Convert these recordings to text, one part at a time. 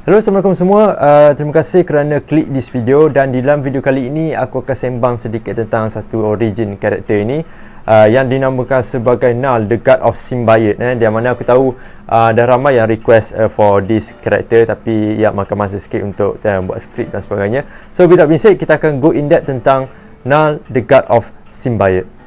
Hello, Assalamualaikum semua. Terima kasih kerana klik this video, dan di dalam video kali ini aku akan sembang sedikit tentang satu origin karakter ini yang dinamakan sebagai Null, the God of Symbiote. Di mana aku tahu dah ramai yang request for this character, tapi ya makan masa sikit untuk buat skrip dan sebagainya. So without being said, kita akan go in depth tentang Null, the God of Symbiote.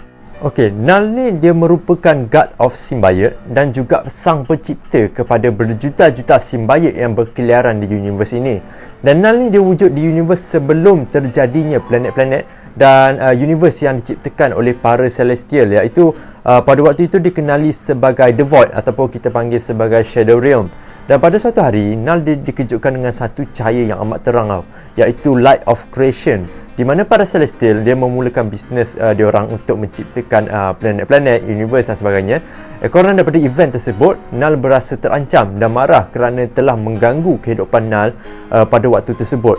Okey, Null ni dia merupakan God of Symbiote dan juga sang pencipta kepada berjuta-juta symbiote yang berkeliaran di universe ini. Dan Null ni dia wujud di universe sebelum terjadinya planet-planet dan universe yang diciptakan oleh para celestial, iaitu pada waktu itu dikenali sebagai The Void ataupun kita panggil sebagai Shadow Realm. Dan pada suatu hari, Null dikejutkan dengan satu cahaya yang amat terang, iaitu Light of Creation, di mana para celestial dia memulakan bisnes diorang untuk menciptakan planet-planet, universe dan sebagainya. Korang daripada event tersebut, Null berasa terancam dan marah kerana telah mengganggu kehidupan Null pada waktu tersebut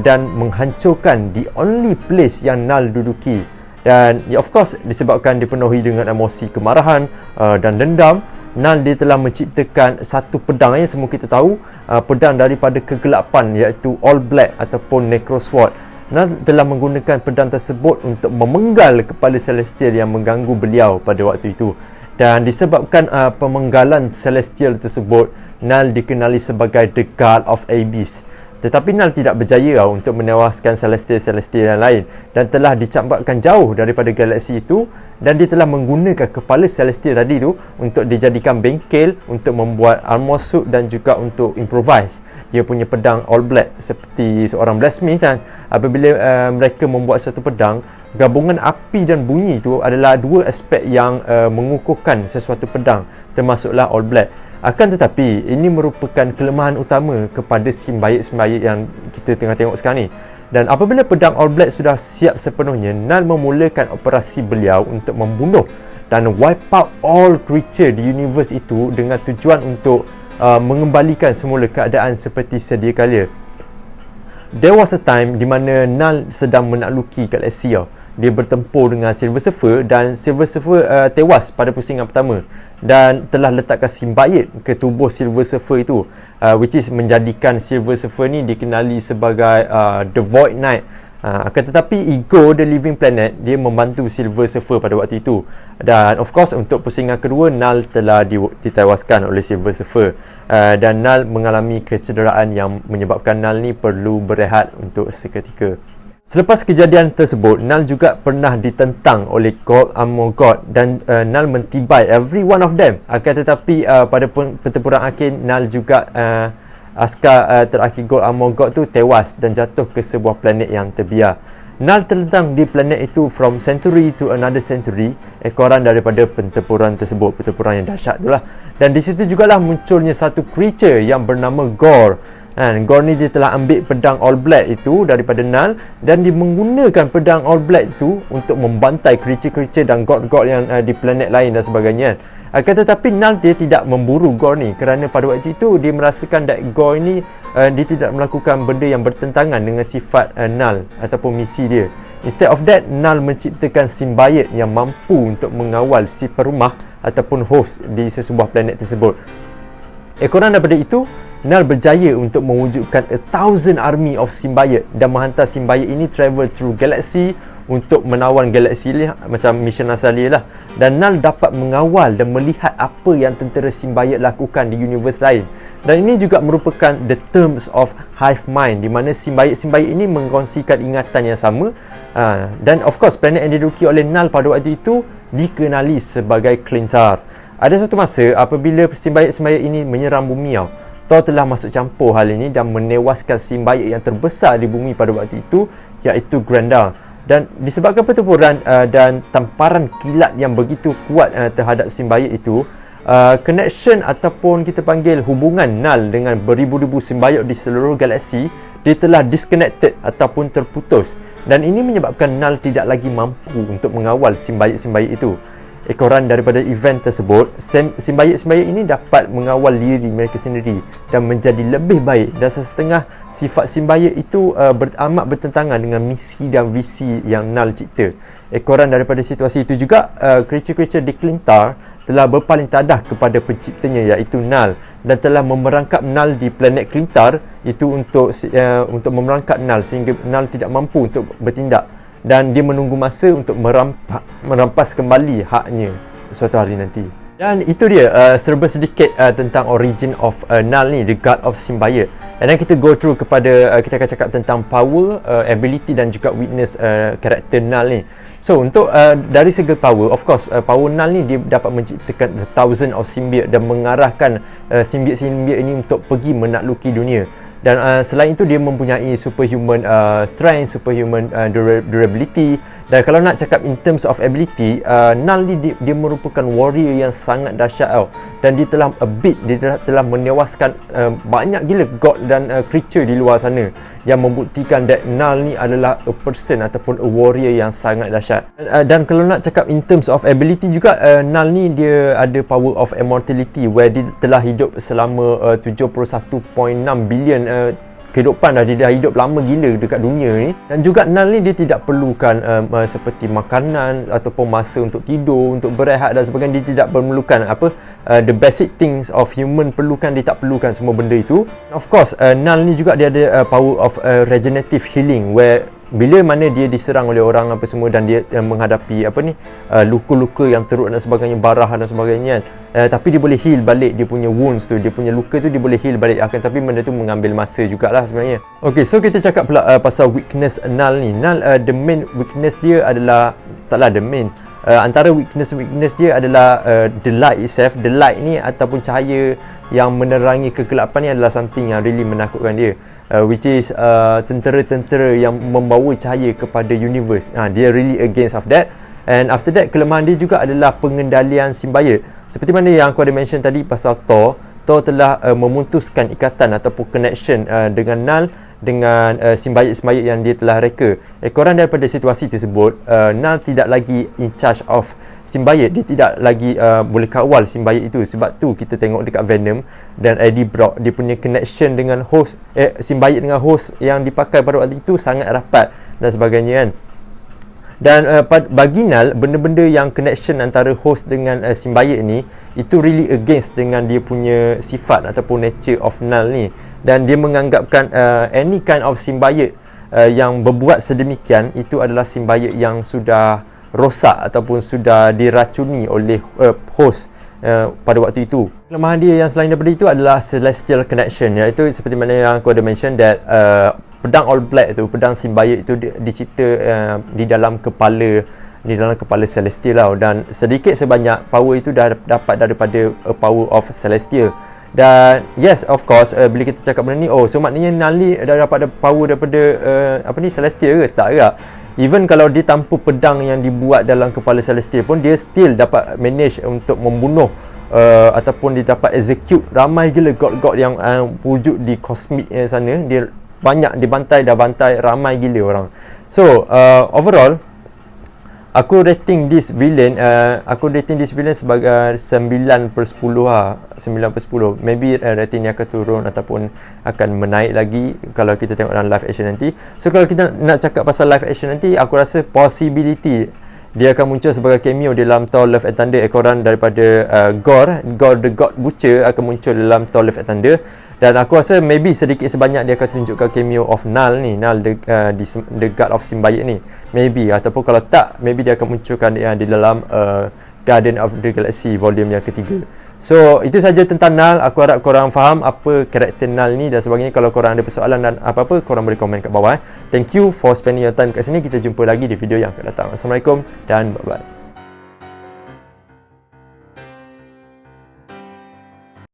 dan menghancurkan the only place yang Null duduki. Dan of course disebabkan dipenuhi dengan emosi kemarahan dan dendam, Null dia telah menciptakan satu pedang yang semua kita tahu, pedang daripada kegelapan, iaitu All Black ataupun Necro Sword. Null telah menggunakan pedang tersebut untuk memenggal kepala celestial yang mengganggu beliau pada waktu itu. Dan disebabkan pemenggalan celestial tersebut, Null dikenali sebagai The God of Abyss. Tetapi Null tidak berjaya untuk menewaskan celestial-celestial yang lain dan telah dicampakkan jauh daripada galaksi itu, dan dia telah menggunakan kepala celestial tadi tu untuk dijadikan bengkel untuk membuat armor suit dan juga untuk improvise dia punya pedang All Black seperti seorang blacksmith. Dan apabila mereka membuat satu pedang, gabungan api dan bunyi itu adalah dua aspek yang mengukuhkan sesuatu pedang, termasuklah All Black. Akan tetapi ini merupakan kelemahan utama kepada symbiote yang kita tengah tengok sekarang ni. Dan apabila pedang All Black sudah siap sepenuhnya, Null memulakan operasi beliau untuk membunuh dan wipe out all creature di universe itu dengan tujuan untuk mengembalikan semula keadaan seperti sedia kala. There was a time di mana Null sedang menakluki galaksi. Dia bertempur dengan Silver Surfer, dan Silver Surfer tewas pada pusingan pertama dan telah letakkan symbiote ke tubuh Silver Surfer itu, which is menjadikan Silver Surfer ni dikenali sebagai The Void Knight. Akan tetapi ego The Living Planet dia membantu Silver Surfer pada waktu itu, dan of course untuk pusingan kedua Null telah ditewaskan oleh Silver Surfer, dan Null mengalami kecederaan yang menyebabkan Null ni perlu berehat untuk seketika. Selepas kejadian tersebut, Null juga pernah ditentang oleh Gold Armor God, dan Null mentibai every one of them. Akan tetapi pada pertempuran akhir, Null juga askar terakhir Gold Armor God tu tewas dan jatuh ke sebuah planet yang terbiar. Null terlentang di planet itu from century to another century, ekoran daripada pertempuran tersebut, pertempuran yang dahsyat itulah. Dan di situ jugalah munculnya satu creature yang bernama Gore. Gore ni dia telah ambil pedang All Black itu daripada Null, dan dia menggunakan pedang All Black itu untuk membantai creature-creature dan god-god yang di planet lain dan sebagainya. Akan tetapi Null dia tidak memburu Gore ni kerana pada waktu itu dia merasakan that Gore ni dia tidak melakukan benda yang bertentangan dengan sifat Null ataupun misi dia. Instead of that, Null menciptakan symbiote yang mampu untuk mengawal si perumah ataupun host di sesebuah planet tersebut. Ekoran daripada itu, Null berjaya untuk mewujudkan 1,000 army of symbiote dan menghantar symbiote ini travel through galaxy untuk menawan galaksi macam mission asali lah. Dan Null dapat mengawal dan melihat apa yang tentera symbiote lakukan di universe lain. Dan ini juga merupakan the terms of hive mind, di mana symbiote ini mengkongsikan ingatan yang sama. Dan of course planet yang diduduki oleh Null pada waktu itu dikenali sebagai Clintar. Ada satu masa apabila symbiote ini menyerang bumi, Thor telah masuk campur hal ini dan menewaskan symbiote yang terbesar di bumi pada waktu itu, iaitu Grendel. Dan disebabkan pertempuran dan tamparan kilat yang begitu kuat terhadap symbiote itu, connection ataupun kita panggil hubungan Null dengan beribu-ribu symbiote di seluruh galaksi dia telah disconnected ataupun terputus, dan ini menyebabkan Null tidak lagi mampu untuk mengawal symbiote itu. Ekoran daripada event tersebut, symbiote ini dapat mengawal diri mereka sendiri dan menjadi lebih baik, dan sesetengah sifat symbiote itu amat bertentangan dengan misi dan visi yang Null cipta. Ekoran daripada situasi itu juga, creature-creature di Clintar telah berpaling tadah kepada penciptanya iaitu Null, dan telah memerangkap Null di planet Klintar itu untuk memerangkap Null sehingga Null tidak mampu untuk bertindak, dan dia menunggu masa untuk merampas kembali haknya suatu hari nanti. Dan itu dia serba sedikit tentang origin of Null ni, the God of Symbiote. And then kita go through kepada kita akan cakap tentang power, ability dan juga weakness karakter Null ni. So untuk dari segi power, of course power Null ni dia dapat menciptakan the thousand of symbiote dan mengarahkan symbiote ini untuk pergi menakluki dunia. Dan selain itu dia mempunyai superhuman strength, superhuman durability. Dan kalau nak cakap in terms of ability, Null ni dia merupakan warrior yang sangat dahsyat tau. Dan dia telah dia telah menewaskan banyak gila god dan creature di luar sana, yang membuktikan that Null ni adalah a person ataupun a warrior yang sangat dahsyat. Dan kalau nak cakap in terms of ability juga, Null ni dia ada power of immortality, where dia telah hidup selama 71.6 bilion kehidupan dah. Dia dah hidup lama gila dekat dunia ni. Dan juga Null ni dia tidak perlukan seperti makanan ataupun masa untuk tidur, untuk berehat dan sebagainya. Dia tidak memerlukan the basic things of human perlukan, dia tak perlukan semua benda itu. Of course Null ni juga dia ada power of regenerative healing, where bila mana dia diserang oleh orang apa semua dan dia menghadapi luka-luka yang teruk dan sebagainya, barah dan sebagainya kan, tapi dia boleh heal balik dia punya wounds tu, dia punya luka tu dia boleh heal balik, tapi benda tu mengambil masa jugalah sebenarnya. Okay, so kita cakap pula pasal weakness Null ni. Null the main weakness dia adalah, taklah the main, antara weakness dia adalah the light itself. The light ni ataupun cahaya yang menerangi kegelapan ni adalah something yang really menakutkan dia, which is tentera-tentera yang membawa cahaya kepada universe. Dia really against of that. And after that, kelemahan dia juga adalah pengendalian symbiote. Seperti mana yang aku ada mention tadi pasal Thor telah memutuskan ikatan ataupun connection dengan Null, dengan symbiote yang dia telah reka. Ekoran daripada situasi tersebut, Null tidak lagi in charge of symbiote. Dia tidak lagi boleh kawal symbiote itu. Sebab tu kita tengok dekat Venom dan Eddie Brock, dia punya connection dengan host symbiote dengan host yang dipakai pada waktu itu sangat rapat dan sebagainya kan. Dan bagi Null, benda-benda yang connection antara host dengan symbiote ni, itu really against dengan dia punya sifat ataupun nature of Null ni. Dan dia menganggapkan any kind of symbiote yang berbuat sedemikian itu adalah symbiote yang sudah rosak ataupun sudah diracuni oleh host pada waktu itu. Kelemahan dia yang selain daripada itu adalah celestial connection, iaitu seperti mana yang aku ada mention that pedang All Black tu, pedang symbiote itu dicipta di dalam kepala Celestial tau. Dan sedikit sebanyak power itu dah dapat daripada power of Celestial. Dan yes, of course, bila kita cakap benda ni, so maknanya Null ni dah dapat power daripada Celestial ke? Tak ke? Even kalau dia tanpa pedang yang dibuat dalam kepala Celestial pun, dia still dapat manage untuk membunuh ataupun dia dapat execute ramai gila god-god yang wujud di kosmik sana. Dia banyak dibantai, dah bantai ramai gila orang. So overall aku rating this villain sebagai 9/10 lah. 9/10. Maybe rating ni akan turun ataupun akan menaik lagi kalau kita tengok dalam live action nanti. So kalau kita nak cakap pasal live action nanti, aku rasa possibility dia akan muncul sebagai cameo dalam Thor Love and Thunder. Ekoran daripada Gore the God Butcher akan muncul dalam Thor Love and Thunder. Dan aku rasa maybe sedikit sebanyak dia akan tunjukkan cameo of Null ni, Null the God of Symbiote ni, maybe. Ataupun kalau tak, maybe dia akan munculkan di dalam Guardian of the Galaxy volume yang ketiga. So itu saja tentang Null. Aku harap korang faham apa karakter Null ni dan sebagainya. Kalau korang ada persoalan dan apa-apa, korang boleh komen kat bawah. Thank you for spending your time kat sini. Kita jumpa lagi di video yang akan datang. Assalamualaikum dan bye-bye.